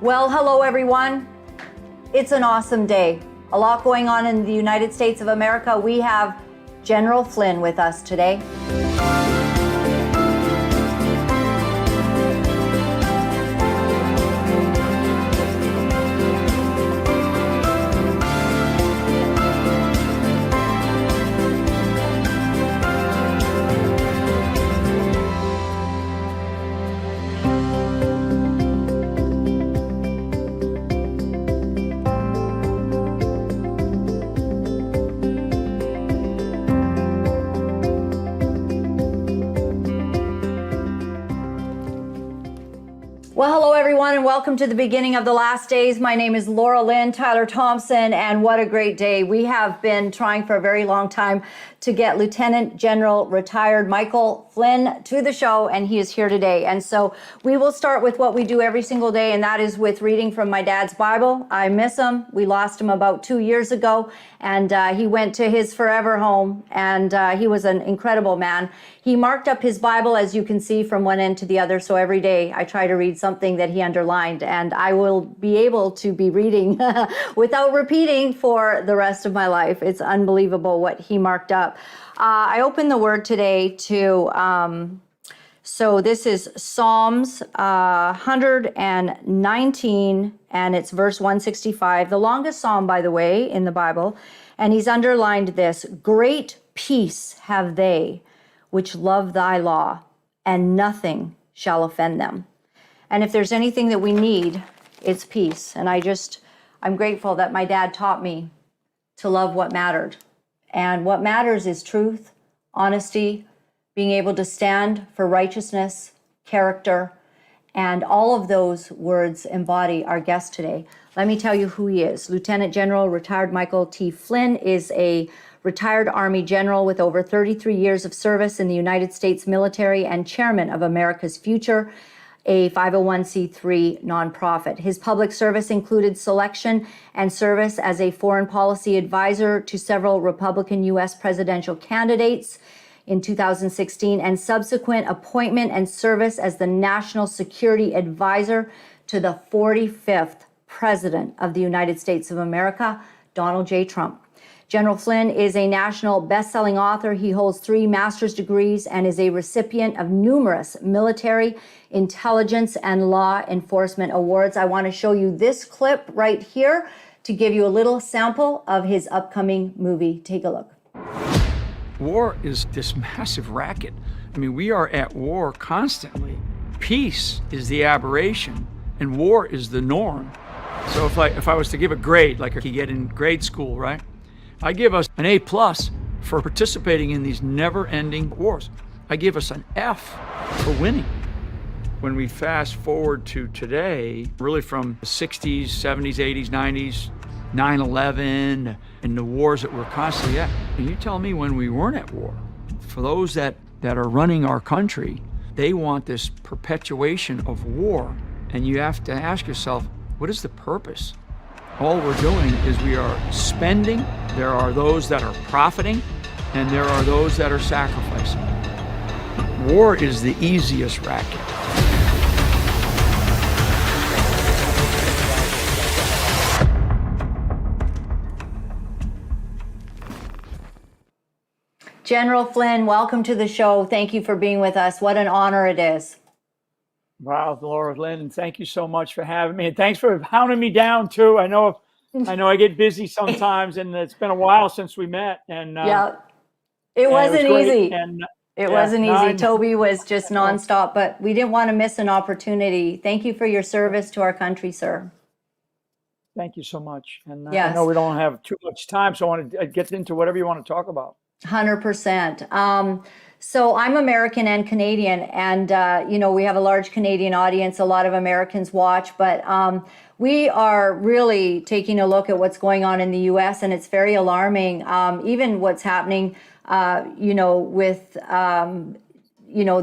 Well, hello everyone. It's an awesome day. A lot going on in the United States of America. We have General Flynn with us today. Well, hello everyone, and welcome to the beginning of the last days. My name is Laura-Lynn, Tyler Thompson, and what a great day. We have been trying for a very long time to get Lieutenant General retired Michael Flynn to the show, and he is here today. And so we will start with what we do every single day, and that is with reading from my dad's Bible. I miss him. We lost him about 2 years ago, and he went to his forever home, and he was an incredible man. He marked up his Bible, as you can see, from one end to the other. So every day I try to read something that he underlined, and I will be able to be reading without repeating for the rest of my life. It's unbelievable what he marked up. I opened the word today to, so this is Psalms 119, and it's verse 165, the longest psalm, by the way, in the Bible. And he's underlined this: great peace have they which love thy law, and nothing shall offend them. And if there's anything that we need, it's peace. And I'm grateful that my dad taught me to love what mattered. And what matters is truth, honesty, being able to stand for righteousness, character, and all of those words embody our guest today. Let me tell you who he is. Lieutenant General retired Michael T. Flynn is a retired Army general with over 33 years of service in the United States military and chairman of America's Future, a 501c3 nonprofit. His public service included selection and service as a foreign policy advisor to several Republican U.S. presidential candidates in 2016, and subsequent appointment and service as the National Security Advisor to the 45th President of the United States of America, Donald J. Trump. General Flynn is a national best-selling author. He holds 3 master's degrees and is a recipient of numerous military, intelligence, and law enforcement awards. I want to show you this clip right here to give you a little sample of his upcoming movie. Take a look. War is this massive racket. I mean, we are at war constantly. Peace is the aberration, and war is the norm. So if I was to give a grade, like you get in grade school, right? I give us an A+ for participating in these never-ending wars. I give us an F for winning. When we fast forward to today, really from the 60s, 70s, 80s, 90s, 9/11, and the wars that we're constantly at, and you tell me when we weren't at war, for those that are running our country, they want this perpetuation of war. And you have to ask yourself, what is the purpose? All we're doing is we are spending. There are those that are profiting, and there are those that are sacrificing. War is the easiest racket. General Flynn, welcome to the show. Thank you for being with us. What an honor it is. Wow, Laura-Lynn, and thank you so much for having me. And thanks for hounding me down too. I know I get busy sometimes, and it's been a while since we met. And yeah, it wasn't easy. It wasn't easy. Toby was just nonstop, but we didn't want to miss an opportunity. Thank you for your service to our country, sir. Thank you so much. And yes. I know we don't have too much time, so I want to get into whatever you want to talk about. 100%. So I'm American and Canadian, and we have a large Canadian audience. A lot of Americans watch, but we are really taking a look at what's going on in the U.S., and it's very alarming. Even what's happening, with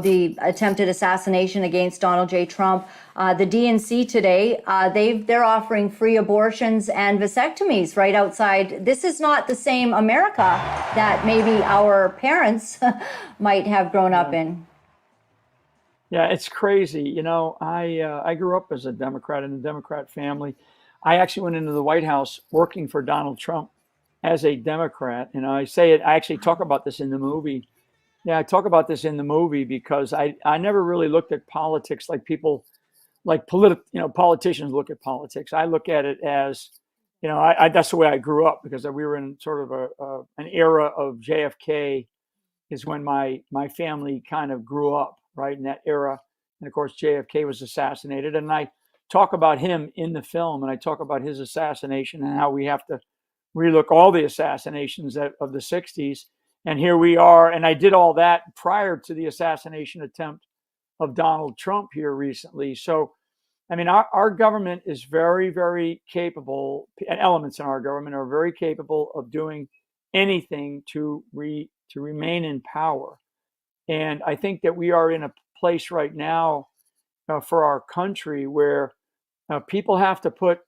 the attempted assassination against Donald J. Trump. The DNC today, they're offering free abortions and vasectomies right outside. This is not the same America that maybe our parents might have grown up in. Yeah, it's crazy. I grew up as a Democrat in a Democrat family. I actually went into the White House working for Donald Trump as a Democrat. I say it. I actually talk about this in the movie. Yeah, I talk about this in the movie because I never really looked at politics like people like politicians look at politics. I look at it as, that's the way I grew up because we were in sort of an era of JFK is when my family kind of grew up, right, in that era. And of course, JFK was assassinated. And I talk about him in the film, and I talk about his assassination and how we have to relook all the assassinations of the 60s. And here we are. And I did all that prior to the assassination attempt of Donald Trump here recently. So, I mean, our government is very, very capable, and elements in our government are very capable of doing anything to remain in power. And I think that we are in a place right now for our country where people have to put,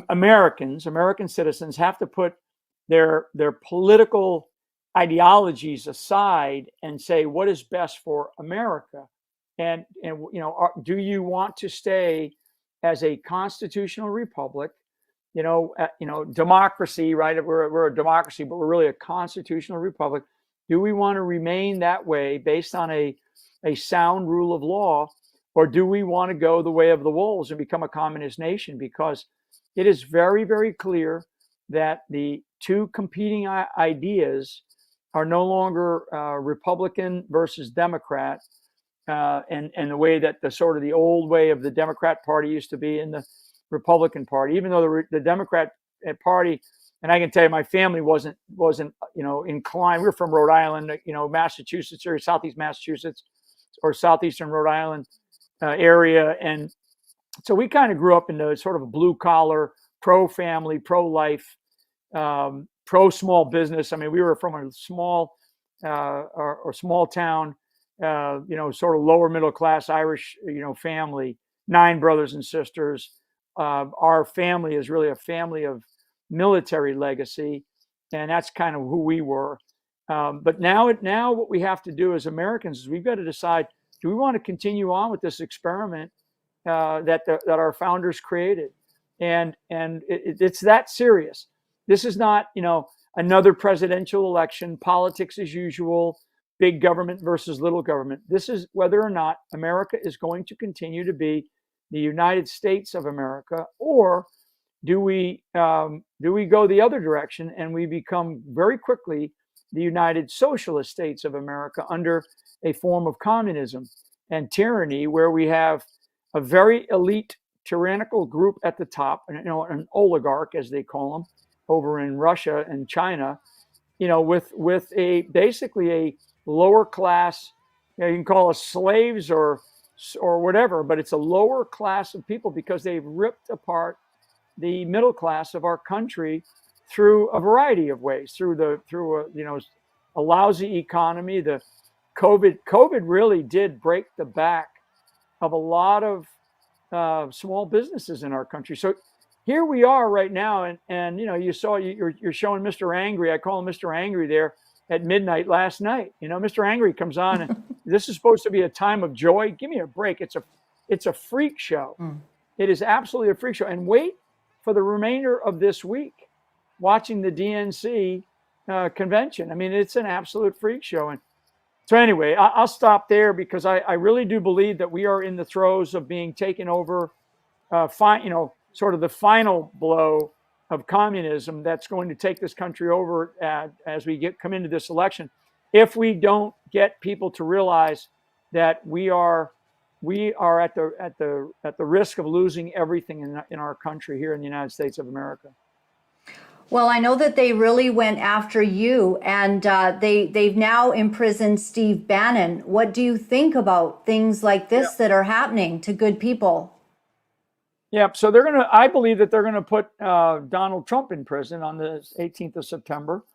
American citizens have to put their political ideologies aside and say what is best for America. And do you want to stay as a constitutional republic? Democracy, right? We're a democracy, but we're really a constitutional republic. Do we want to remain that way based on a sound rule of law, or do we want to go the way of the wolves and become a communist nation? Because it is very, very clear that the two competing ideas are no longer Republican versus Democrat, and the way that the sort of the old way of the Democrat Party used to be in the Republican Party. Even though the Democrat Party, and I can tell you, my family wasn't inclined. We're from Rhode Island, Massachusetts, or southeast Massachusetts, or southeastern Rhode Island area, and so we kind of grew up in the sort of a blue collar, pro family, pro life, pro small business. I mean, we were from a small or small town, sort of lower middle class Irish, family, 9 brothers and sisters. Our family is really a family of military legacy, and that's kind of who we were. But now what we have to do as Americans is we've got to decide: do we want to continue on with this experiment that our founders created? And it's that serious. This is not, another presidential election, politics as usual, big government versus little government. This is whether or not America is going to continue to be the United States of America, or do we go the other direction and we become very quickly the United Socialist States of America under a form of communism and tyranny, where we have a very elite tyrannical group at the top, an oligarch, as they call them, over in Russia and China, with a basically a lower class, you can call us slaves or whatever, but it's a lower class of people because they've ripped apart the middle class of our country through a variety of ways, through a lousy economy. The COVID really did break the back of a lot of small businesses in our country. So here we are right now, and you saw you're showing Mr. Angry. I call him Mr. Angry there at midnight last night. Mr. Angry comes on, and this is supposed to be a time of joy. Give me a break. It's a freak show. It is absolutely a freak show. And wait for the remainder of this week, watching the DNC convention. I mean, it's an absolute freak show. And so anyway, I'll stop there because I really do believe that we are in the throes of being taken over, sort of the final blow of communism that's going to take this country over as we come into this election. If we don't get people to realize that we are at the risk of losing everything in our country here in the United States of America. Well, I know that they really went after you, and they've now imprisoned Steve Bannon. What do you think about things like this that are happening to good people? Yeah, so I believe that they're gonna put Donald Trump in prison on the 18th of September.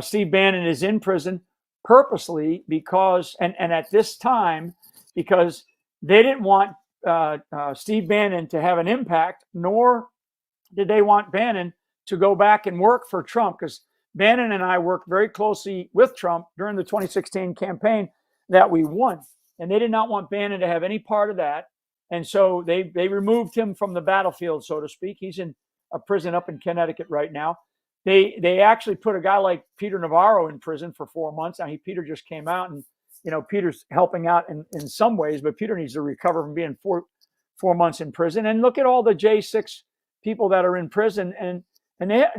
Steve Bannon is in prison purposely because, and at this time, because they didn't want Steve Bannon to have an impact, nor did they want Bannon to go back and work for Trump, because Bannon and I worked very closely with Trump during the 2016 campaign that we won. and they did not want Bannon to have any part of that. And so they removed him from the battlefield, so to speak. He's in a prison up in Connecticut right now. They actually put a guy like Peter Navarro in prison for 4 months. Now Peter just came out, and Peter's helping out in some ways, but Peter needs to recover from being four months in prison. And look at all the J6 people that are in prison, and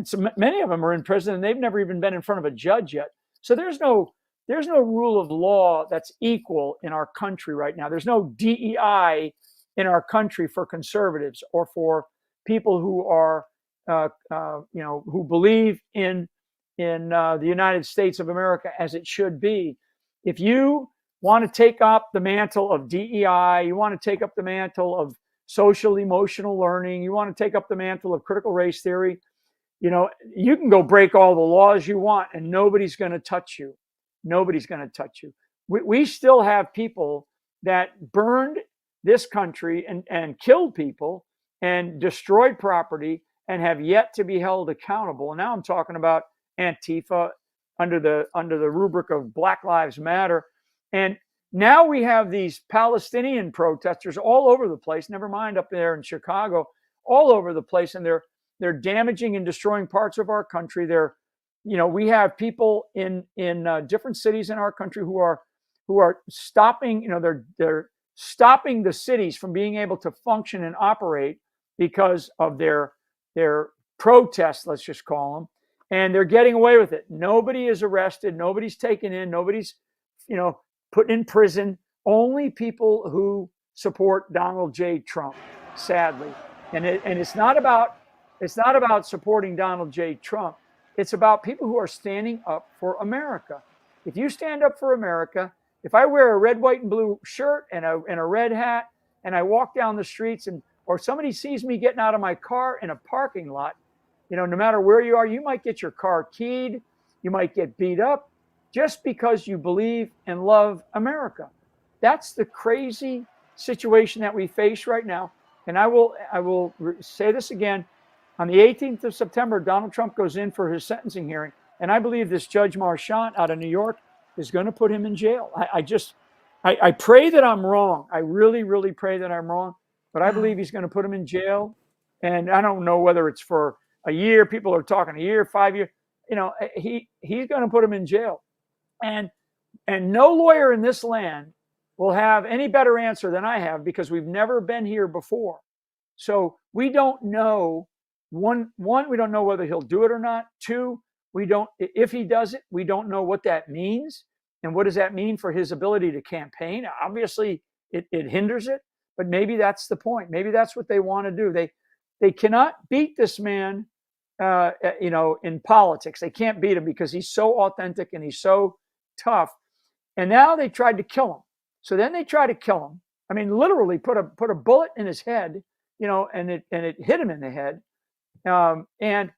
so many of them are in prison, and they've never even been in front of a judge yet. So there's no rule of law that's equal in our country right now. There's no DEI in our country for conservatives or for people who are who believe in the United States of America as it should be. If you want to take up the mantle of DEI, you want to take up the mantle of social emotional learning, you want to take up the mantle of critical race theory, you can go break all the laws you want, and nobody's going to touch you. Nobody's going to touch you. We still have people that burned this country and killed people and destroyed property and have yet to be held accountable. And now I'm talking about Antifa under the rubric of Black Lives Matter. And now we have these Palestinian protesters all over the place, never mind up there in Chicago, all over the place. And they're damaging and destroying parts of our country. We have people in different cities in our country who are stopping, they're stopping the cities from being able to function and operate because of their protests, let's just call them. And they're getting away with it. Nobody is arrested. Nobody's taken in. Nobody's, put in prison. Only people who support Donald J. Trump, sadly. And it's not about supporting Donald J. Trump. It's about people who are standing up for America. If you stand up for America, if I wear a red, white, and blue shirt and a red hat, and I walk down the streets, or somebody sees me getting out of my car in a parking lot, no matter where you are, you might get your car keyed, you might get beat up, just because you believe and love America. That's the crazy situation that we face right now. And I will say this again. On the 18th of September, Donald Trump goes in for his sentencing hearing. And I believe this Judge Marchant out of New York is going to put him in jail. I pray that I'm wrong. I really, really pray that I'm wrong. But I believe he's going to put him in jail. And I don't know whether it's for a year. People are talking a year, 5 years. He's going to put him in jail. And no lawyer in this land will have any better answer than I have, because we've never been here before. So we don't know. One, we don't know whether he'll do it or not. Two, if he does it, we don't know what that means. And what does that mean for his ability to campaign? Obviously, it hinders it, but maybe that's the point. Maybe that's what they want to do. They cannot beat this man, in politics. They can't beat him because he's so authentic and he's so tough. And now they tried to kill him. So then they try to kill him. I mean, literally put a bullet in his head, and it hit him in the head. And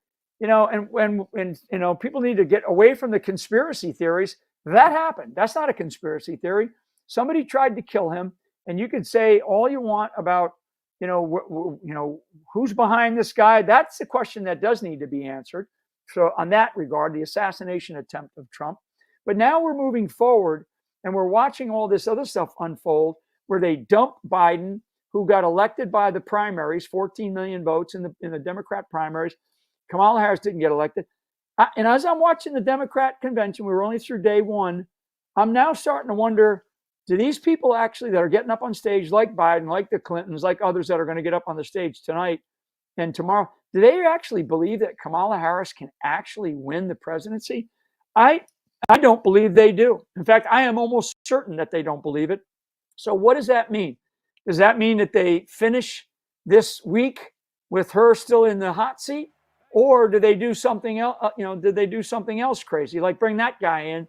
people need to get away from the conspiracy theories. That happened. That's not a conspiracy theory. Somebody tried to kill him, and you could say all you want about, who's behind this guy. That's the question that does need to be answered. So on that regard, the assassination attempt of Trump. But now we're moving forward, and we're watching all this other stuff unfold, where they dump Biden, who got elected by the primaries, 14 million votes in the Democrat primaries. Kamala Harris didn't get elected. And as I'm watching the Democrat convention, we were only through day one, I'm now starting to wonder, do these people actually that are getting up on stage, like Biden, like the Clintons, like others that are going to get up on the stage tonight and tomorrow, do they actually believe that Kamala Harris can actually win the presidency? I don't believe they do. In fact, I am almost certain that they don't believe it. So what does that mean? Does that mean that they finish this week with her still in the hot seat? Or do they do something else? Did they do something else crazy, like bring that guy in,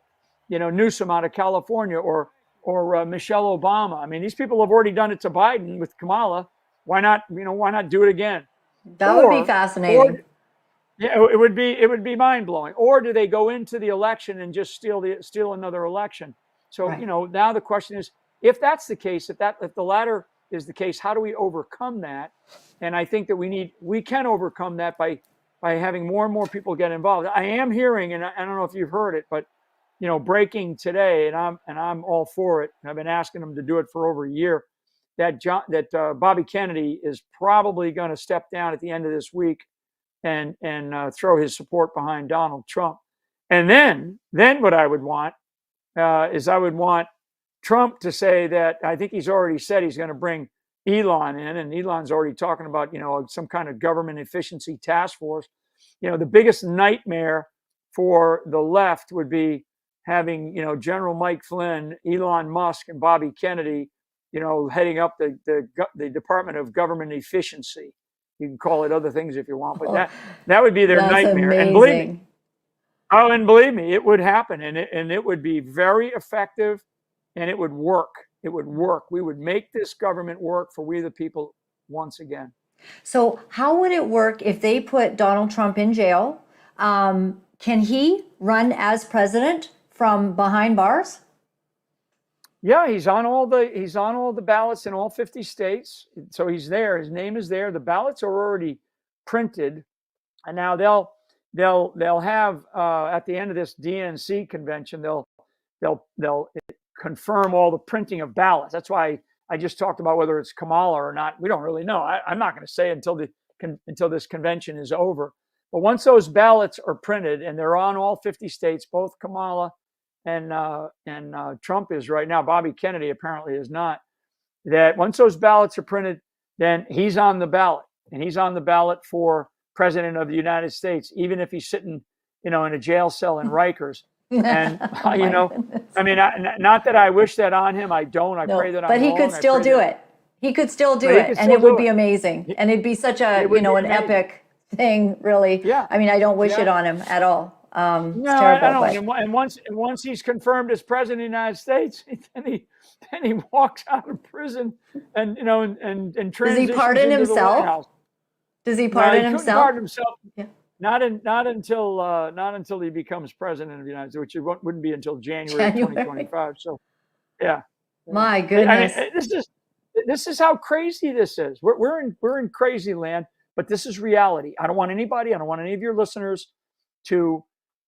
Newsom out of California, or Michelle Obama? I mean, these people have already done it to Biden with Kamala. Why not? Why not do it again? That would be fascinating. It would be mind blowing. Or do they go into the election and just steal another election? So Right. Now the question is, if that's the case, if the latter is the case, how do we overcome that? And I think that we can overcome that by having more and more people get involved. I am hearing, and I don't know if you've heard it, but breaking today, and I'm all for it. I've been asking them to do it for over a year. That Bobby Kennedy is probably going to step down at the end of this week and throw his support behind Donald Trump. And then what I would want is I would want Trump to say that I think he's already said he's going to bring Elon in, and Elon's already talking about some kind of government efficiency task force. The biggest nightmare for the left would be having General Mike Flynn, Elon Musk, and Bobby Kennedy, heading up the Department of Government Efficiency. You can call it other things if you want, but that would be their nightmare. Amazing. And believe me, it would happen, and it would be very effective, and it would work. It would work. We would make this government work for we the people once again. So how would it work if they put Donald Trump in jail? Can he run as president from behind bars? Yeah, he's on all the ballots in all 50 states. So he's there. His name is there. The ballots are already printed, and now they'll have at the end of this DNC convention, they'll confirm all the printing of ballots. That's why I just talked about whether it's Kamala or not. We don't really know. I'm not going to say until this convention is over. But once those ballots are printed and they're on all 50 states, both Kamala and Trump is right now. Bobby Kennedy apparently is not. That once those ballots are printed, then he's on the ballot, and he's on the ballot for president of the United States, even if he's sitting, in a jail cell in Rikers. And I mean, not that I wish that on him. I don't. I pray that I'm wrong. But he could still do it. He could still do it, and it would be amazing. And it'd be such a an epic thing, really. Yeah. I mean, I don't wish it on him at all. No, it's terrible, I don't. And once he's confirmed as president of the United States, then he walks out of prison and and transitions. Does he pardon himself? Does he pardon himself? Pardon himself. Yeah. Not until he becomes president of the United States, which it wouldn't be until January 2025. So, yeah. My goodness. I mean, this is how crazy this is. We're in crazy land, but this is reality. I don't want any of your listeners to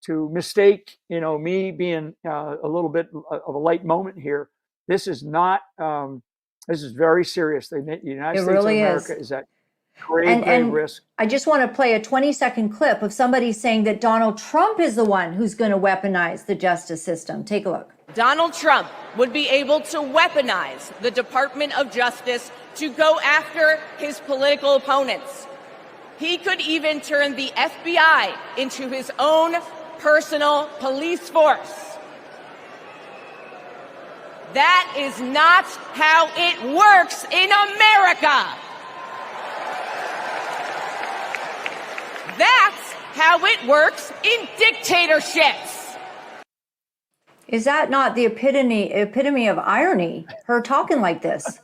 mistake, me being a little bit of a light moment here. This is not. This is very serious. The United States really of America is at grave risk. I just want to play a 20-second clip of somebody saying that Donald Trump is the one who's going to weaponize the justice system. Take a look. Donald Trump would be able to weaponize the Department of Justice to go after his political opponents. He could even turn the FBI into his own personal police force. That is not how it works in America. That's how it works in dictatorships. Is that not the epitome of irony, her talking like this?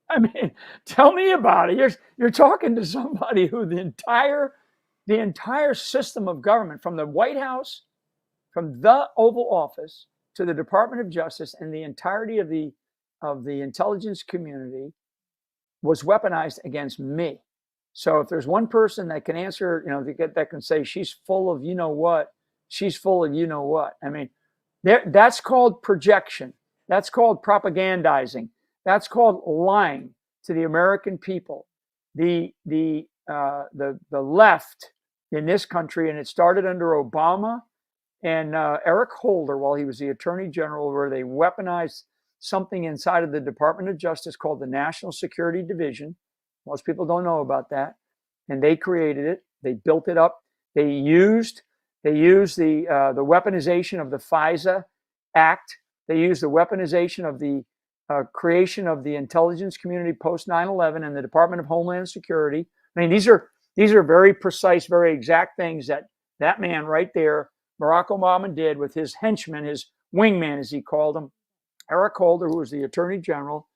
I mean, tell me about it. You're talking to somebody who the entire system of government, from the White House, from the Oval Office to the Department of Justice, and the entirety of the intelligence community was weaponized against me. So if there's one person that can answer, that can say she's full of what, she's full of what. I mean, that's called projection. That's called propagandizing. That's called lying to the American people. The left in this country, and it started under Obama and Eric Holder while he was the Attorney General, where they weaponized something inside of the Department of Justice called the National Security Division. Most people don't know about that. And they created it. They built it up. They used the weaponization of the FISA Act. They used the weaponization of the creation of the intelligence community post 9/11 and the Department of Homeland Security. I mean, these are very precise, very exact things that man right there, Barack Obama, did with his henchman, his wingman, as he called him, Eric Holder, who was the Attorney General.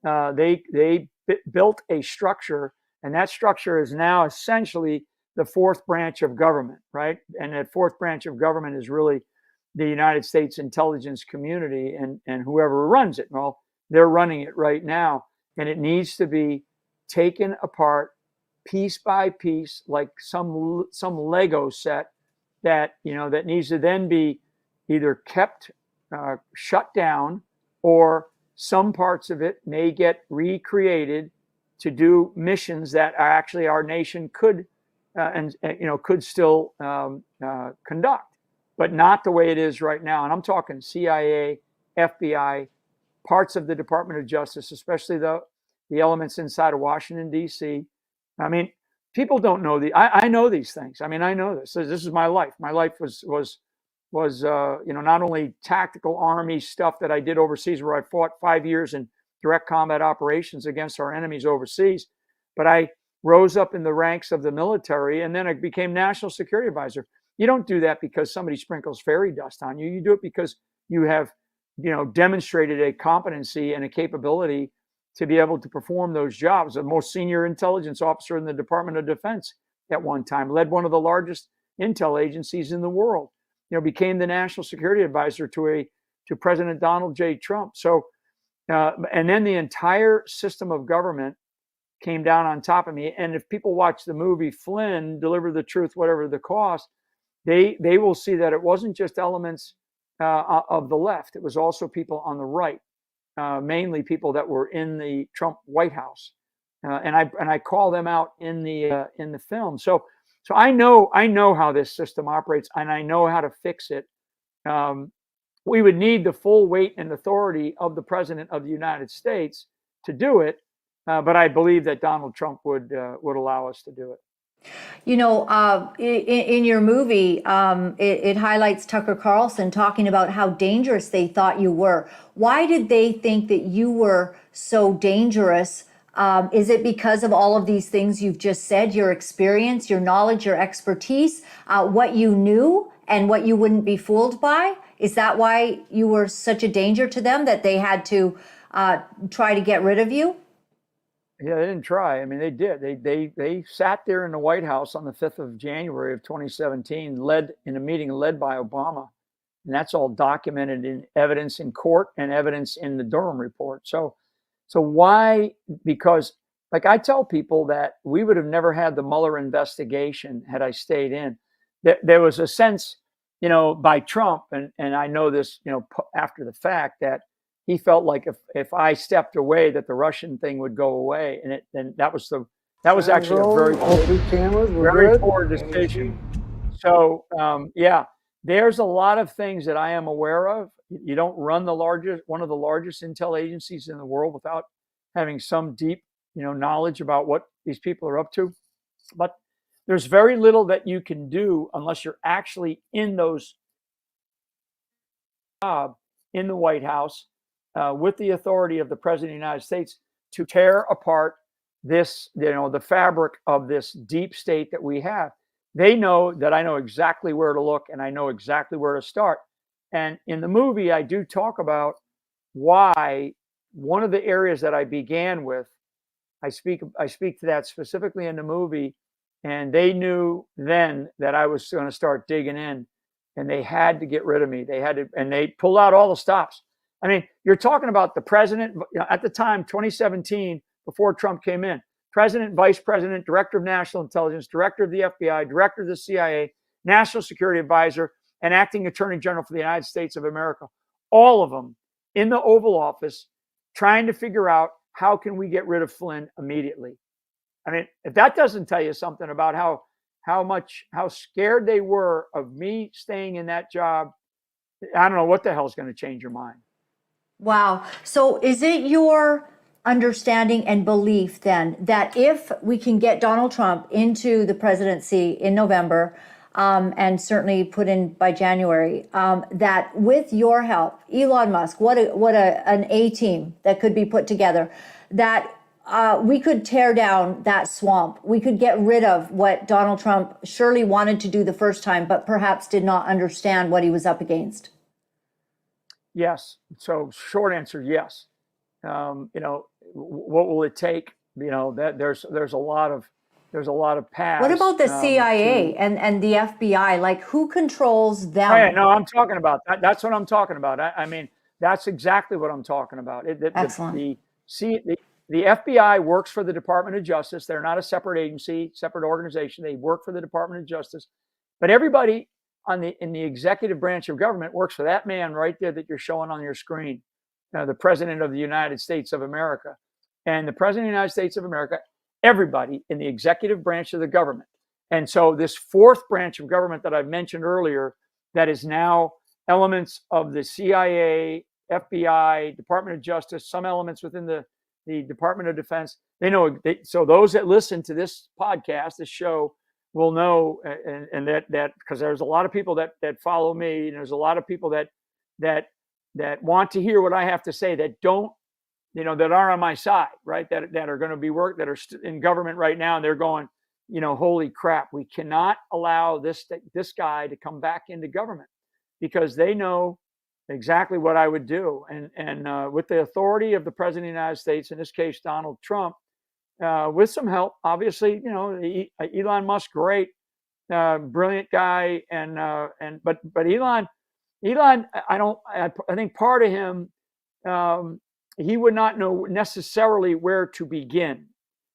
They built a structure, and that structure is now essentially the fourth branch of government, right? And that fourth branch of government is really the United States intelligence community and whoever runs it. Well, they're running it right now, and it needs to be taken apart piece by piece, like some Lego set that needs to then be either kept shut down, or some parts of it may get recreated to do missions that actually our nation could could still conduct, but not the way it is right now. And I'm talking CIA, FBI, parts of the Department of Justice, especially the elements inside of Washington, D.C. I mean, people don't know I know these things. I mean, I know this. This is my life. My life was not only tactical army stuff that I did overseas, where I fought 5 years in direct combat operations against our enemies overseas, but I rose up in the ranks of the military, and then I became national security advisor. You don't do that because somebody sprinkles fairy dust on you. You do it because you have, demonstrated a competency and a capability to be able to perform those jobs. The most senior intelligence officer in the Department of Defense at one time, led one of the largest intel agencies in the world, became the national security advisor to President Donald J. Trump. So, and then the entire system of government came down on top of me. And if people watch the movie Flynn, Deliver the Truth, Whatever the Cost, they will see that it wasn't just elements of the left. It was also people on the right, mainly people that were in the Trump White House. And I call them out in the film. So I know how this system operates, and I know how to fix it. We would need the full weight and authority of the President of the United States to do it, but I believe that Donald Trump would allow us to do it. In your movie, it highlights Tucker Carlson talking about how dangerous they thought you were. Why did they think that you were so dangerous? Is it because of all of these things you've just said, your experience, your knowledge, your expertise, what you knew and what you wouldn't be fooled by? Is that why you were such a danger to them, that they had to try to get rid of you? Yeah, they didn't try. I mean, they did. They sat there in the White House on the 5th of January of 2017, in a meeting led by Obama. And that's all documented in evidence in court and evidence in the Durham report. So why? Because, like, I tell people that we would have never had the Mueller investigation had I stayed in. There was a sense, by Trump, and I know this, after the fact, that he felt like if I stepped away, that the Russian thing would go away, and that was actually a very poor decision. So there's a lot of things that I am aware of. You don't run one of the largest intel agencies in the world without having some deep, knowledge about what these people are up to. But there's very little that you can do unless you're actually in those in the White House. With the authority of the President of the United States to tear apart this, the fabric of this deep state that we have. They know that I know exactly where to look, and I know exactly where to start. And in the movie, I do talk about why one of the areas that I began with, I speak to that specifically in the movie, and they knew then that I was going to start digging in, and they had to get rid of me. And they pulled out all the stops. I mean, you're talking about the president at the time, 2017, before Trump came in, president, vice president, director of national intelligence, director of the FBI, director of the CIA, national security advisor, and acting attorney general for the United States of America. All of them in the Oval Office trying to figure out how can we get rid of Flynn immediately. I mean, if that doesn't tell you something about how scared they were of me staying in that job, I don't know what the hell is going to change your mind. Wow. So is it your understanding and belief then that if we can get Donald Trump into the presidency in November, and certainly put in by January, that with your help, Elon Musk, an A team that could be put together, that we could tear down that swamp. We could get rid of what Donald Trump surely wanted to do the first time, but perhaps did not understand what he was up against? Yes. So short answer, yes. What will it take? That there's a lot of paths. What about the CIA and the FBI? Like, who controls them? Oh, yeah, no, I'm talking about that. That's what I'm talking about. I mean, that's exactly what I'm talking about. Excellent. The FBI works for the Department of Justice. They're not a separate agency, separate organization. They work for the Department of Justice. But everybody in the executive branch of government works for that man right there that you're showing on your screen, the President of the United States of America. And the President of the United States of America, everybody in the executive branch of the government. And so this fourth branch of government that I mentioned earlier, that is now elements of the CIA, FBI, Department of Justice, some elements within the Department of Defense. They know. So those that listen to this podcast, this show, will know, and that because there's a lot of people that follow me, and there's a lot of people that want to hear what I have to say, that don't, that aren't on my side, right? That are going to be that are in government right now, and they're going, holy crap, we cannot allow this guy to come back into government, because they know exactly what I would do. And with the authority of the President of the United States, in this case, Donald Trump, with some help, obviously, Elon Musk, great, brilliant guy. But Elon, I think part of him, he would not know necessarily where to begin.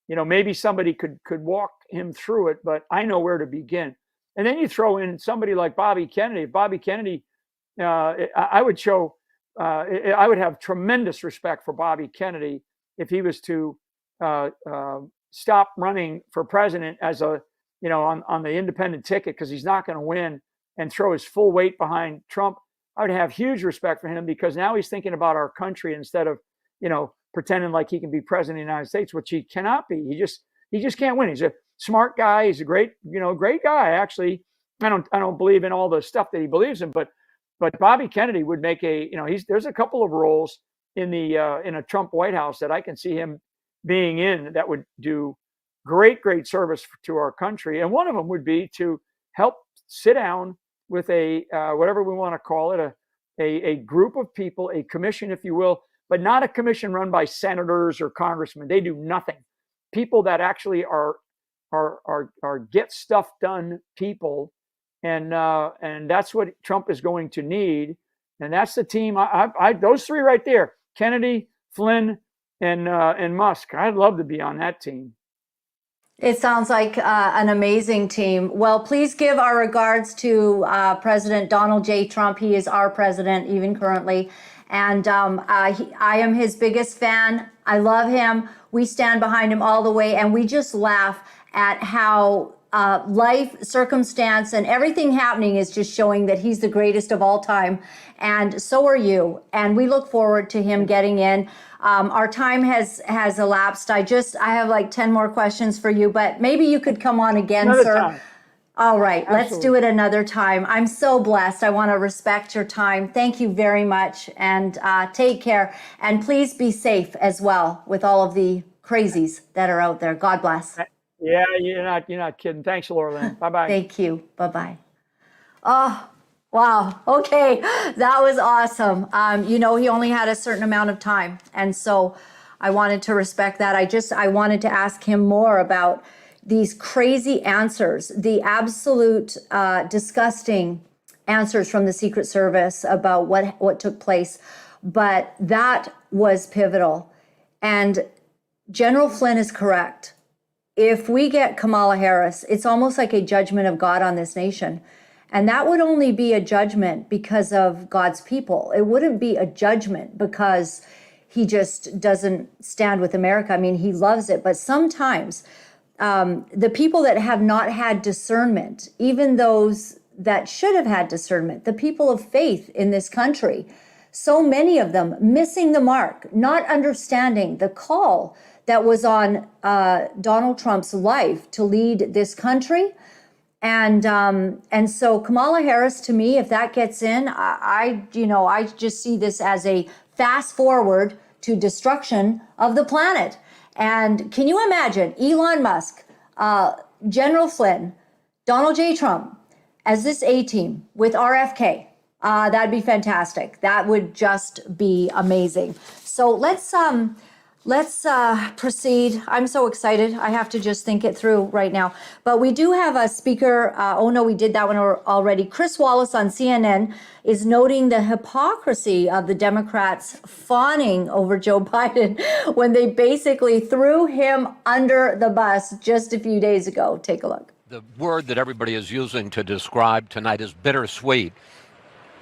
Maybe somebody could walk him through it, but I know where to begin. And then you throw in somebody like Bobby Kennedy. Bobby Kennedy, I would have tremendous respect for Bobby Kennedy if he was to stop running for president as on the independent ticket, because he's not going to win, and throw his full weight behind Trump. I would have huge respect for him, because now he's thinking about our country instead of, pretending like he can be president of the United States, which he cannot be. He just can't win. He's a smart guy. He's a great guy. Actually, I don't believe in all the stuff that he believes in, but Bobby Kennedy would make there's a couple of roles in a Trump White House that I can see him being in that would do great service to our country. And one of them would be to help sit down with a whatever we want to call it, a group of people, a commission, if you will, but not a commission run by senators or congressmen. They do nothing. People that actually are get stuff done people, and that's what Trump is going to need. And that's the team. I those three right there: Kennedy, Flynn, and Musk. I'd love to be on that team. It sounds like an amazing team. Well, please give our regards to President Donald J. Trump. He is our president, even currently. And I am his biggest fan. I love him. We stand behind him all the way. And we just laugh at how life, circumstance, and everything happening is just showing that he's the greatest of all time. And so are you. And we look forward to him getting in. Our time has elapsed. I have like 10 more questions for you, but maybe you could come on again, Another sir. time. All right, Absolutely. Let's do it another time. I'm so blessed. I want to respect your time. Thank you very much, and take care. And please be safe as well with all of the crazies that are out there. God bless. Yeah, you're not kidding. Thanks, Laura-Lynn. Bye-bye. Thank you. Bye-bye. Oh, wow. Okay, that was awesome. He only had a certain amount of time, and so I wanted to respect that. I wanted to ask him more about these crazy answers, the absolute disgusting answers from the Secret Service about what took place. But that was pivotal. And General Flynn is correct. If we get Kamala Harris, it's almost like a judgment of God on this nation. And that would only be a judgment because of God's people. It wouldn't be a judgment because he just doesn't stand with America. I mean, he loves it. But sometimes the people that have not had discernment, even those that should have had discernment, the people of faith in this country, so many of them missing the mark, not understanding the call that was on Donald Trump's life to lead this country. And so Kamala Harris, to me, if that gets in, I just see this as a fast forward to destruction of the planet. And can you imagine Elon Musk, General Flynn, Donald J. Trump as this A-team with RFK? That'd be fantastic. That would just be amazing. So let's proceed. I'm so excited. I have to just think it through right now. But we do have a speaker. We did that one already. Chris Wallace on CNN is noting the hypocrisy of the Democrats fawning over Joe Biden when they basically threw him under the bus just a few days ago. Take a look. The word that everybody is using to describe tonight is bittersweet.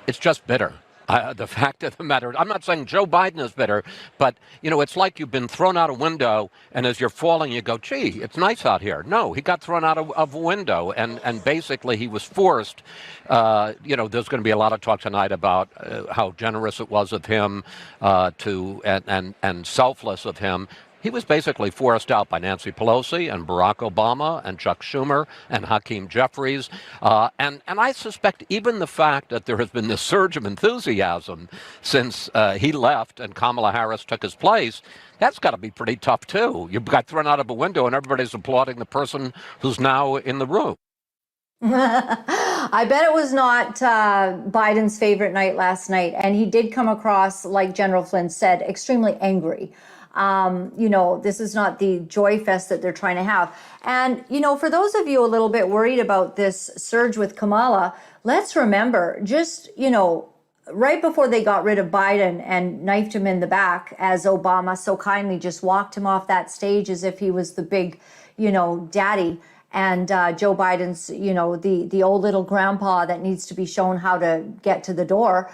It's just bitter. The fact of the matter, I'm not saying Joe Biden is bitter, but, you know, it's like you've been thrown out a window, and as you're falling, you go, gee, it's nice out here. No, he got thrown out of a window, and basically he was forced. You know, there's going to be a lot of talk tonight about how generous it was of him and selfless of him. He was basically forced out by Nancy Pelosi and Barack Obama and Chuck Schumer and Hakeem Jeffries. And I suspect even the fact that there has been this surge of enthusiasm since he left and Kamala Harris took his place, that's got to be pretty tough, too. You got thrown out of a window and everybody's applauding the person who's now in the room. I bet it was not Biden's favorite night last night. And he did come across, like General Flynn said, extremely angry. You know, this is not the joy fest that they're trying to have. And, you know, for those of you a little bit worried about this surge with Kamala, let's remember just, you know, right before they got rid of Biden and knifed him in the back, as Obama so kindly just walked him off that stage as if he was the big, you know, daddy. And Joe Biden's, you know, the old little grandpa that needs to be shown how to get to the door,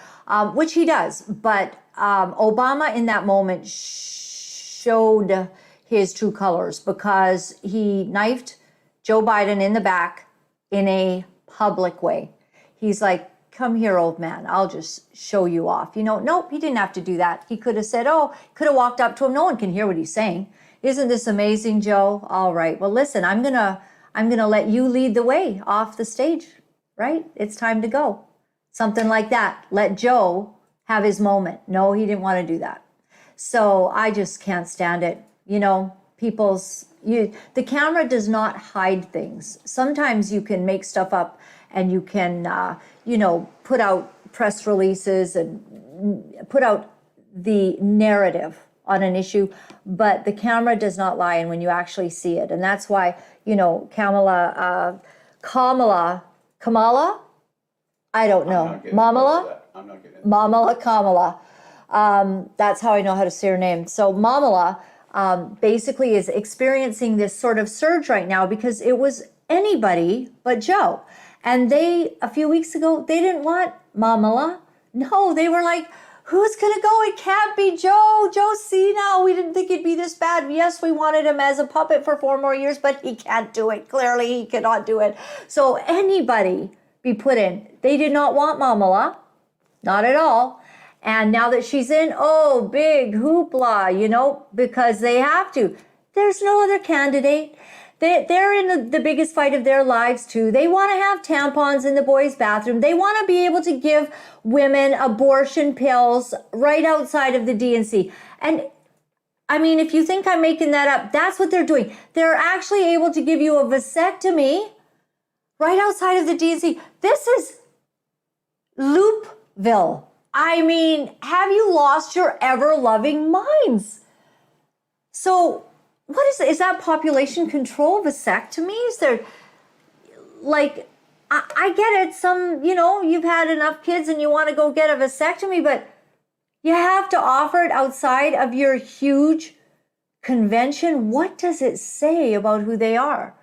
which he does. But Obama in that moment showed his true colors because he knifed Joe Biden in the back in a public way. He's like, come here, old man, I'll just show you off. You know, nope, he didn't have to do that. He could have said, could have walked up to him. No one can hear what he's saying. Isn't this amazing, Joe? All right, well, listen, I'm gonna let you lead the way off the stage, right? It's time to go. Something like that. Let Joe have his moment. No, he didn't want to do that. So I just can't stand it. You know, the camera does not hide things. Sometimes you can make stuff up and you can, you know, put out press releases and put out the narrative on an issue, but the camera does not lie and when you actually see it. And that's why, you know, Kamala, I don't know. Mamala Kamala. That's how I know how to say her name. So Mamala basically is experiencing this sort of surge right now because it was anybody but Joe. And a few weeks ago, they didn't want Mamala. No, they were like, who's going to go? It can't be Joe. Joe Cena. We didn't think it'd be this bad. Yes, we wanted him as a puppet for 4 more years, but he can't do it. Clearly, he cannot do it. So anybody be put in. They did not want Mamala. Not at all. And now that she's in, big hoopla, you know, because they have to. There's no other candidate. They're in the biggest fight of their lives, too. They want to have tampons in the boys' bathroom. They want to be able to give women abortion pills right outside of the DNC. And, I mean, if you think I'm making that up, that's what they're doing. They're actually able to give you a vasectomy right outside of the DNC. This is Loopville. I mean, have you lost your ever-loving minds? So what is that population control vasectomies? They're like, I get it. Some, you know, you've had enough kids and you want to go get a vasectomy, but you have to offer it outside of your huge convention. What does it say about who they are?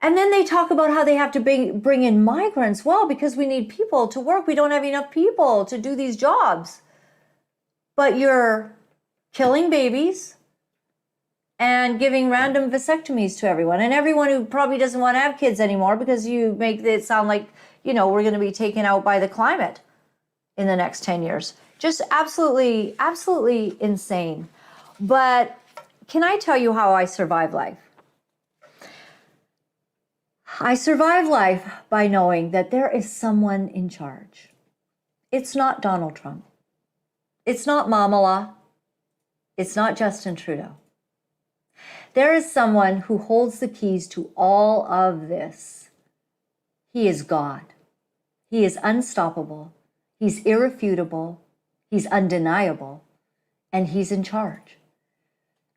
And then they talk about how they have to bring in migrants. Well, because we need people to work. We don't have enough people to do these jobs. But you're killing babies and giving random vasectomies to everyone. And everyone who probably doesn't want to have kids anymore because you make it sound like, you know, we're going to be taken out by the climate in the next 10 years. Just absolutely, absolutely insane. But can I tell you how I survive life? I survive life by knowing that there is someone in charge. It's not Donald Trump. It's not Mamala. It's not Justin Trudeau. There is someone who holds the keys to all of this. He is God. He is unstoppable. He's irrefutable. He's undeniable. And he's in charge.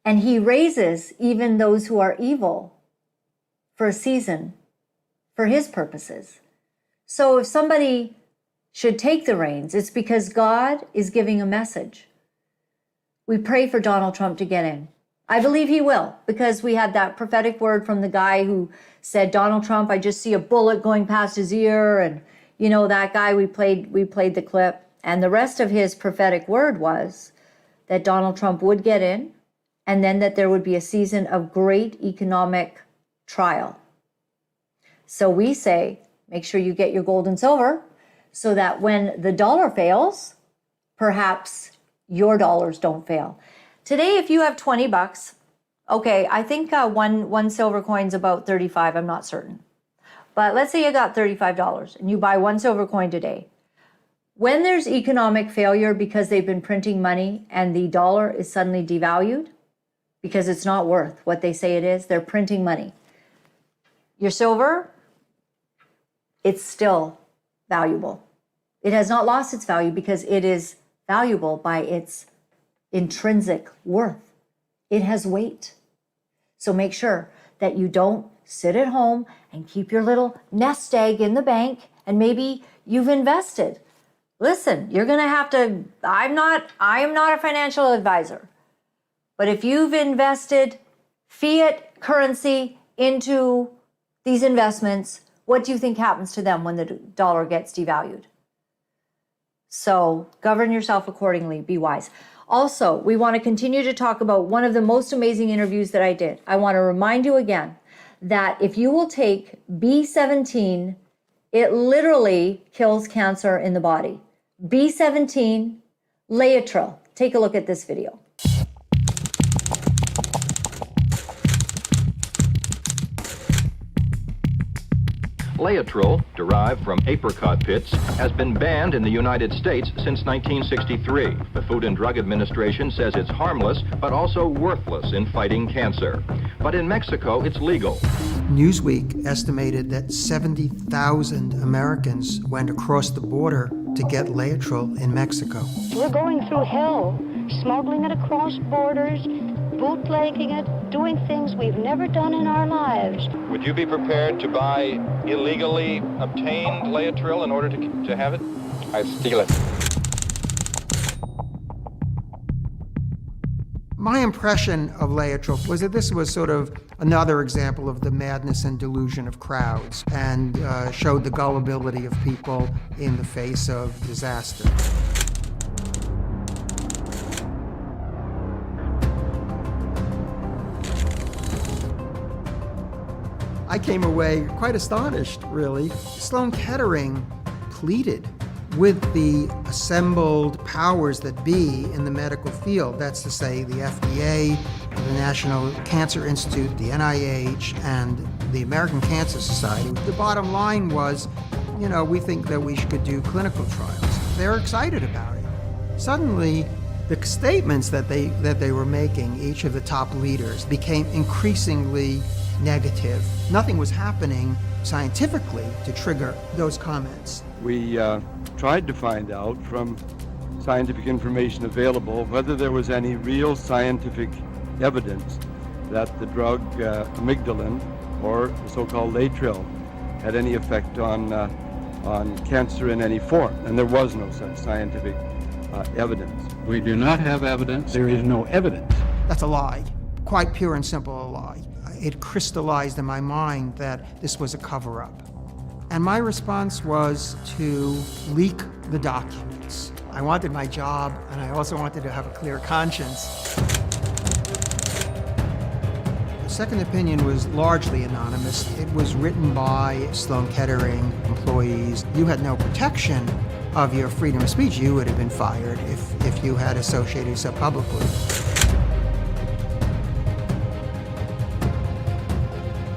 And he raises even those who are evil for a season, for his purposes. So if somebody should take the reins, it's because God is giving a message. We pray for Donald Trump to get in. I believe he will, because we had that prophetic word from the guy who said, Donald Trump, I just see a bullet going past his ear. And, you know, that guy, we played the clip. And the rest of his prophetic word was that Donald Trump would get in, and then that there would be a season of great economic trial. So we say, make sure you get your gold and silver so that when the dollar fails, perhaps your dollars don't fail. Today, if you have 20 bucks, okay, I think one silver coin's about 35, I'm not certain. But let's say you got $35 and you buy one silver coin today. When there's economic failure because they've been printing money and the dollar is suddenly devalued because it's not worth what they say it is, they're printing money. Your silver, it's still valuable. It has not lost its value because it is valuable by its intrinsic worth. It has weight. So make sure that you don't sit at home and keep your little nest egg in the bank and maybe you've invested. Listen, you're going to have to, I am not a financial advisor, but if you've invested fiat currency into these investments, what do you think happens to them when the dollar gets devalued? So govern yourself accordingly, be wise. Also, we want to continue to talk about one of the most amazing interviews that I did. I want to remind you again that if you will take B17, it literally kills cancer in the body. B17, Laetrile. Take a look at this video. Laetrile, derived from apricot pits, has been banned in the United States since 1963. The Food and Drug Administration says it's harmless, but also worthless in fighting cancer. But in Mexico, it's legal. Newsweek estimated that 70,000 Americans went across the border to get Laetrile in Mexico. We're going through hell, smuggling it across borders, bootlegging it, doing things we've never done in our lives. Would you be prepared to buy illegally obtained Laetrile in order to have it? I'd steal it. My impression of Laetrile was that this was sort of another example of the madness and delusion of crowds, and showed the gullibility of people in the face of disaster. I came away quite astonished, really. Sloan Kettering pleaded with the assembled powers that be in the medical field. That's to say, the FDA, the National Cancer Institute, the NIH, and the American Cancer Society. The bottom line was, you know, we think that we should do clinical trials. They're excited about it. Suddenly, the statements that they were making, each of the top leaders, became increasingly negative. Nothing was happening scientifically to trigger those comments. We tried to find out from scientific information available whether there was any real scientific evidence that the drug amygdalin, or the so-called Laetrile, had any effect on cancer in any form, and there was no such scientific evidence. We do not have evidence. There is no evidence. That's a lie. Quite pure and simple a lie. It crystallized in my mind that this was a cover-up. And my response was to leak the documents. I wanted my job, and I also wanted to have a clear conscience. The second opinion was largely anonymous. It was written by Sloan Kettering employees. You had no protection of your freedom of speech. You would have been fired if you had associated yourself publicly.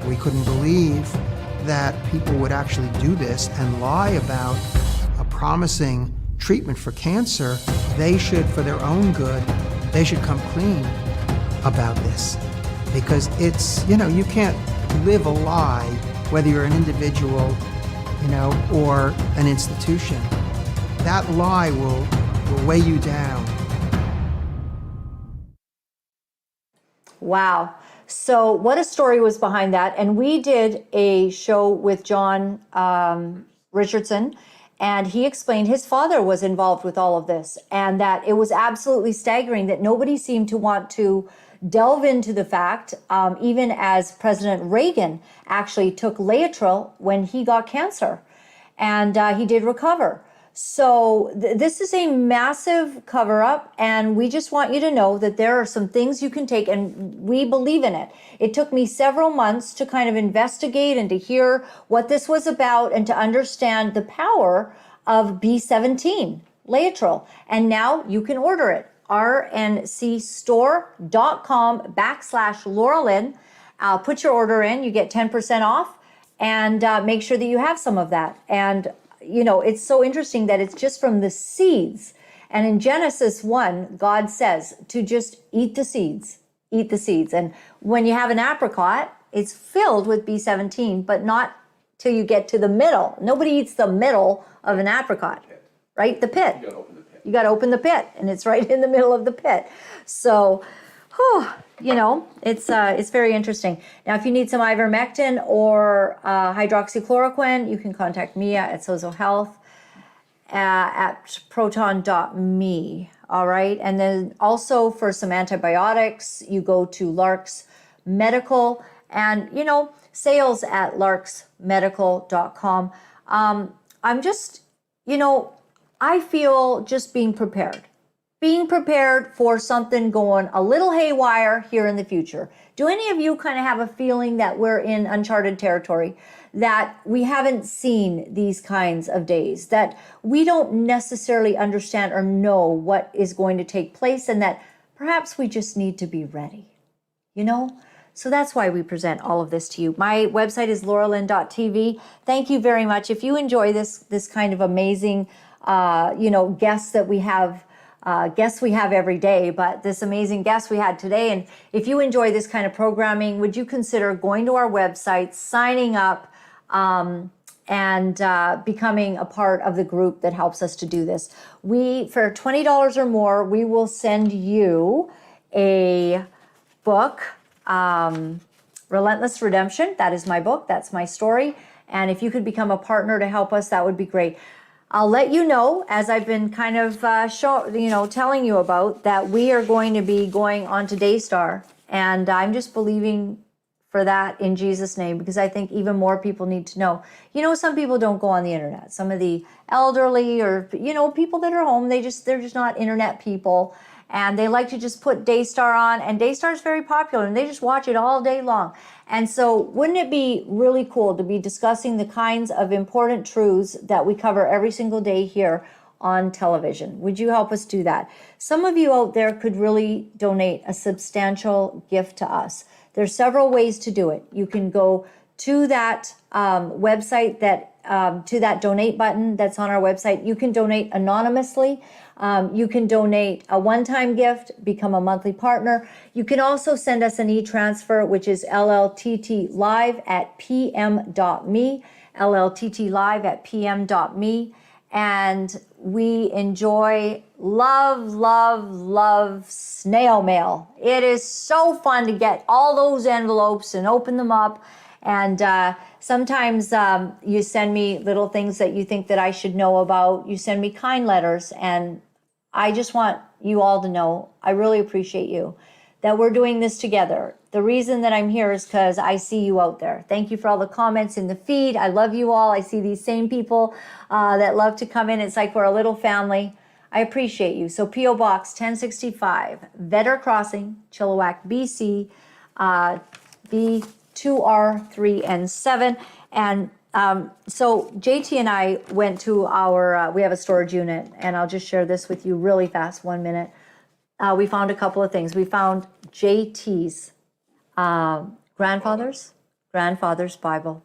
We couldn't believe that people would actually do this and lie about a promising treatment for cancer. They should, for their own good, they should come clean about this. Because it's, you know, you can't live a lie, whether you're an individual, you know, or an institution. That lie will weigh you down. Wow. So what a story was behind that. And we did a show with John Richardson, and he explained his father was involved with all of this, and that it was absolutely staggering that nobody seemed to want to delve into the fact, even as President Reagan actually took Laetrile when he got cancer, and he did recover. So this is a massive cover up, and we just want you to know that there are some things you can take, and we believe in it. It took me several months to kind of investigate and to hear what this was about and to understand the power of B17, Laetrile. And now you can order it. rncstore.com/Laura-Lynn. Put your order in, you get 10% off, and make sure that you have some of that. And you know, it's so interesting that it's just from the seeds. And in Genesis 1, God says to just eat the seeds, eat the seeds. And when you have an apricot, it's filled with B17, but not till you get to the middle. Nobody eats the middle of an apricot, right? The pit. You got to open the pit, and it's right in the middle of the pit. So, you know, it's very interesting. Now, if you need some ivermectin or hydroxychloroquine, you can contact Mia at SozoHealth at proton.me. All right. And then also for some antibiotics, you go to Lark's Medical, and, you know, sales at larksmedical.com. I'm just, you know, I feel just being prepared for something going a little haywire here in the future. Do any of you kind of have a feeling that we're in uncharted territory, that we haven't seen these kinds of days, that we don't necessarily understand or know what is going to take place, and that perhaps we just need to be ready, you know? So that's why we present all of this to you. My website is lauralynn.tv. Thank you very much. If you enjoy this kind of amazing, you know, guests that we have, guests we have every day, but this amazing guest we had today. And if you enjoy this kind of programming, would you consider going to our website, signing up, and becoming a part of the group that helps us to do this? For $20 or more, we will send you a book, Relentless Redemption. That is my book. That's my story. And if you could become a partner to help us, that would be great. I'll let you know, as I've been kind of telling you about, that we are going to be going on to Daystar. And I'm just believing for that in Jesus' name, because I think even more people need to know. You know, some people don't go on the internet. Some of the elderly, or, you know, people that are home, they're just not internet people. And they like to just put Daystar on, and Daystar is very popular, and they just watch it all day long. And so wouldn't it be really cool to be discussing the kinds of important truths that we cover every single day here on television? Would you help us do that? Some of you out there could really donate a substantial gift to us. There's several ways to do it. You can go to that website, to that donate button that's on our website. You can donate anonymously. You can donate a one-time gift, become a monthly partner. You can also send us an e-transfer, which is llttlive@pm.me, llttlive@pm.me. And we enjoy, love snail mail. It is so fun to get all those envelopes and open them up. And sometimes you send me little things that you think that I should know about. You send me kind letters, and I just want you all to know, I really appreciate you, that we're doing this together. The reason that I'm here is because I see you out there. Thank you for all the comments in the feed. I love you all. I see these same people that love to come in. It's like we're a little family. I appreciate you. So P.O. Box 1065, Vedder Crossing, Chilliwack, BC, B2R3 and 7. And so JT and I went to our, we have a storage unit, and I'll just share this with you really fast, 1 minute. We found a couple of things. We found JT's grandfather's Bible.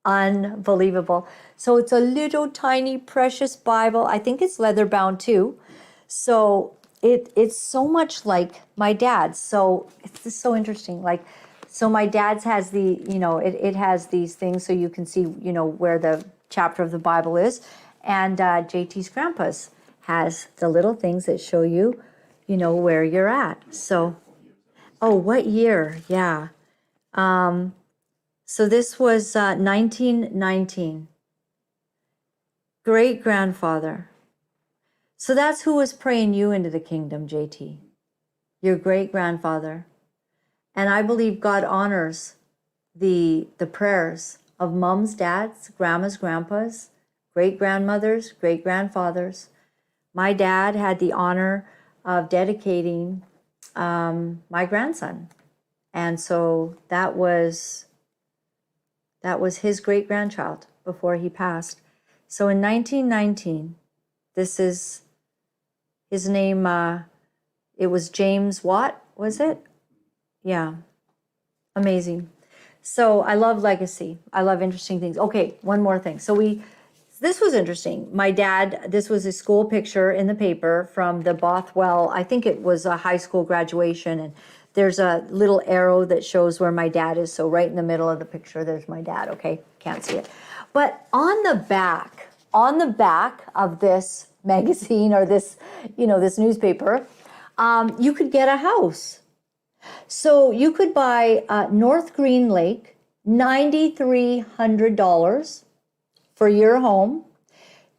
Unbelievable. So it's a little tiny precious Bible. I think it's leather bound too. So it's so much like my dad's. So it's just so interesting. Like, so my dad's has the, you know, it has these things so you can see, you know, where the chapter of the Bible is. And JT's grandpa's has the little things that show you, you know, where you're at. So, oh, what year? Yeah. So this was 1919. Great-grandfather. So that's who was praying you into the kingdom, JT. Your great-grandfather. And I believe God honors the prayers of moms, dads, grandmas, grandpas, great-grandmothers, great-grandfathers. My dad had the honor of dedicating my grandson. And so that was his great-grandchild before he passed. So in 1919, this is his name, it was James Watt, was it? Yeah, amazing. So I love legacy. I love interesting things. Okay, one more thing. This was interesting. My dad, this was a school picture in the paper from the Bothwell, I think it was a high school graduation, and there's a little arrow that shows where my dad is. So right in the middle of the picture, there's my dad, okay? Can't see it. But on the back of this magazine or this, this newspaper, you could get a house. So you could buy North Green Lake, $9,300 for your home,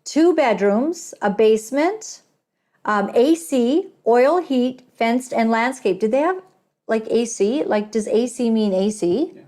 2 bedrooms, a basement, AC, oil heat, fenced and landscaped. Did they have like AC? Like, does AC mean AC? Yeah.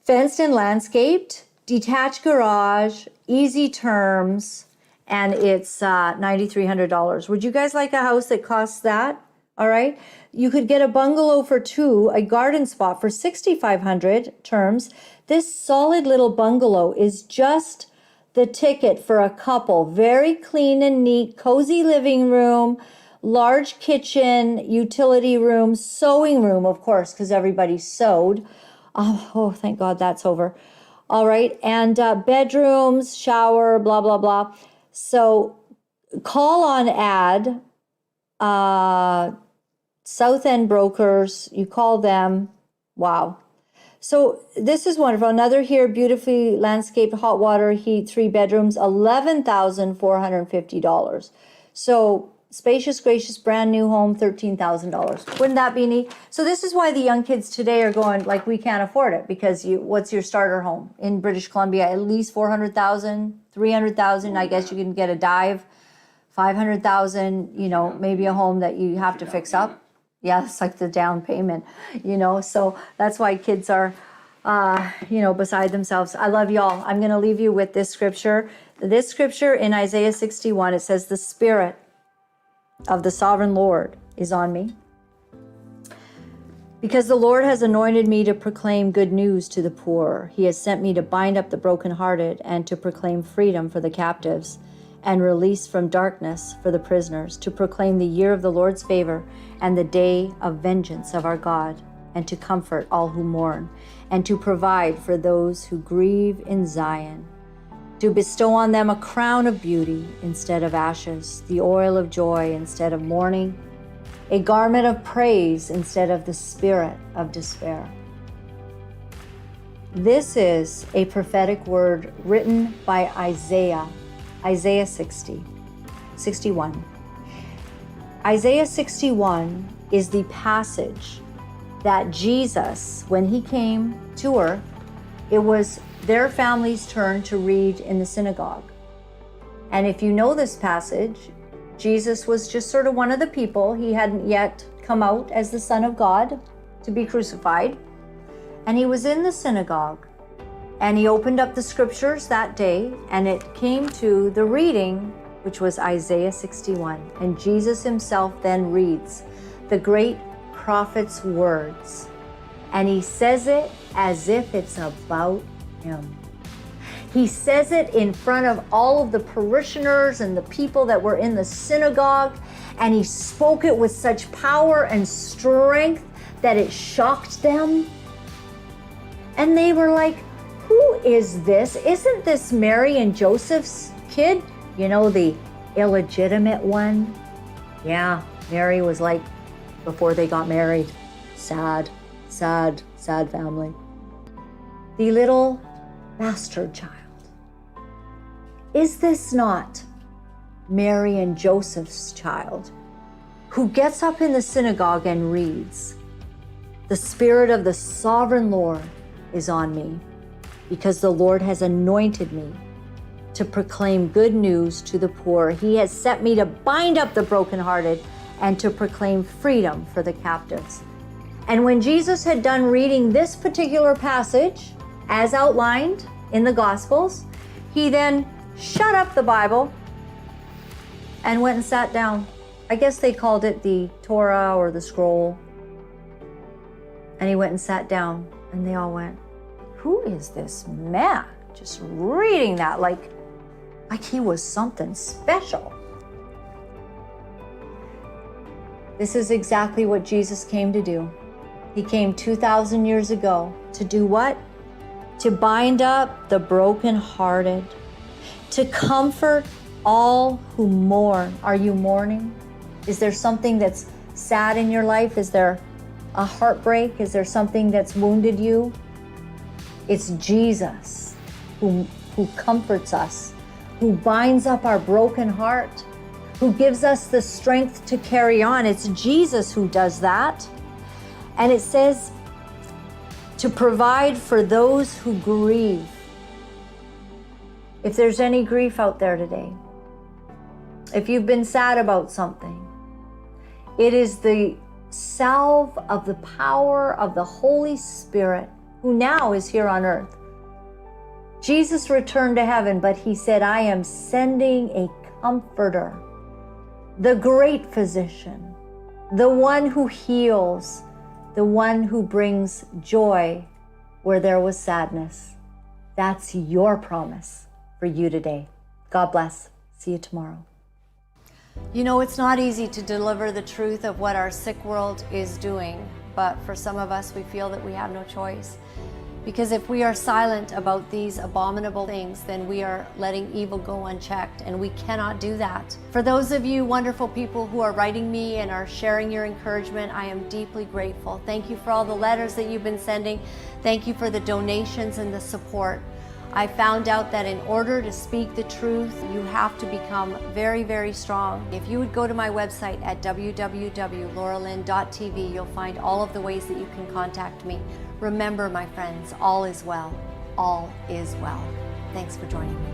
Fenced and landscaped, detached garage, easy terms, and it's $9,300. Would you guys like a house that costs that? All right. You could get a bungalow for 2, a garden spot for $6,500 terms. This solid little bungalow is just the ticket for a couple. Very clean and neat, cozy living room, large kitchen, utility room, sewing room, of course, because everybody sewed. Oh, thank God that's over. All right. And bedrooms, shower, blah, blah, blah. So call on ad. South End Brokers, you call them. Wow. So this is wonderful. Another here, beautifully landscaped, hot water heat, 3 bedrooms, $11,450. So spacious, gracious, brand new home, $13,000. Wouldn't that be neat? So this is why the young kids today are going like, we can't afford it, because what's your starter home in British Columbia? At least 400,000, 300,000. I guess you can get a dive, 500,000. Maybe a home that you have to fix up. Yeah, it's like the down payment, so that's why kids are, beside themselves. I love y'all. I'm going to leave you with this scripture. This scripture in Isaiah 61, it says, the Spirit of the sovereign Lord is on me, because the Lord has anointed me to proclaim good news to the poor. He has sent me to bind up the brokenhearted and to proclaim freedom for the captives and release from darkness for the prisoners, to proclaim the year of the Lord's favor and the day of vengeance of our God, and to comfort all who mourn, and to provide for those who grieve in Zion, to bestow on them a crown of beauty instead of ashes, the oil of joy instead of mourning, a garment of praise instead of the spirit of despair. This is a prophetic word written by Isaiah 61. Isaiah 61 is the passage that Jesus, when he came to earth, it was their family's turn to read in the synagogue. And if you know this passage, Jesus was just sort of one of the people. He hadn't yet come out as the Son of God to be crucified. And he was in the synagogue. And he opened up the scriptures that day, and it came to the reading, which was Isaiah 61. And Jesus himself then reads the great prophet's words. And he says it as if it's about him. He says it in front of all of the parishioners and the people that were in the synagogue. And he spoke it with such power and strength that it shocked them. And they were like, who is this? Isn't this Mary and Joseph's kid? The illegitimate one? Yeah, Mary was like, before they got married. Sad family. The little bastard child. Is this not Mary and Joseph's child, who gets up in the synagogue and reads, the Spirit of the sovereign Lord is on me, because the Lord has anointed me to proclaim good news to the poor. He has sent me to bind up the brokenhearted and to proclaim freedom for the captives. And when Jesus had done reading this particular passage, as outlined in the Gospels, he then shut up the Bible and went and sat down. I guess they called it the Torah or the scroll. And he went and sat down, and they all went, who is this man? Just reading that like he was something special. This is exactly what Jesus came to do. He came 2,000 years ago to do what? To bind up the brokenhearted, to comfort all who mourn. Are you mourning? Is there something that's sad in your life? Is there a heartbreak? Is there something that's wounded you? It's Jesus who comforts us, who binds up our broken heart, who gives us the strength to carry on. It's Jesus who does that. And it says to provide for those who grieve. If there's any grief out there today, if you've been sad about something, it is the salve of the power of the Holy Spirit who now is here on earth. Jesus returned to heaven, but he said, I am sending a comforter, the great physician, the one who heals, the one who brings joy where there was sadness. That's your promise for you today. God bless. See you tomorrow. You know, it's not easy to deliver the truth of what our sick world is doing, but for some of us, we feel that we have no choice. Because if we are silent about these abominable things, then we are letting evil go unchecked, and we cannot do that. For those of you wonderful people who are writing me and are sharing your encouragement, I am deeply grateful. Thank you for all the letters that you've been sending. Thank you for the donations and the support. I found out that in order to speak the truth, you have to become very, very strong. If you would go to my website at www.laura-lynn.tv, you'll find all of the ways that you can contact me. Remember, my friends, all is well. All is well. Thanks for joining me.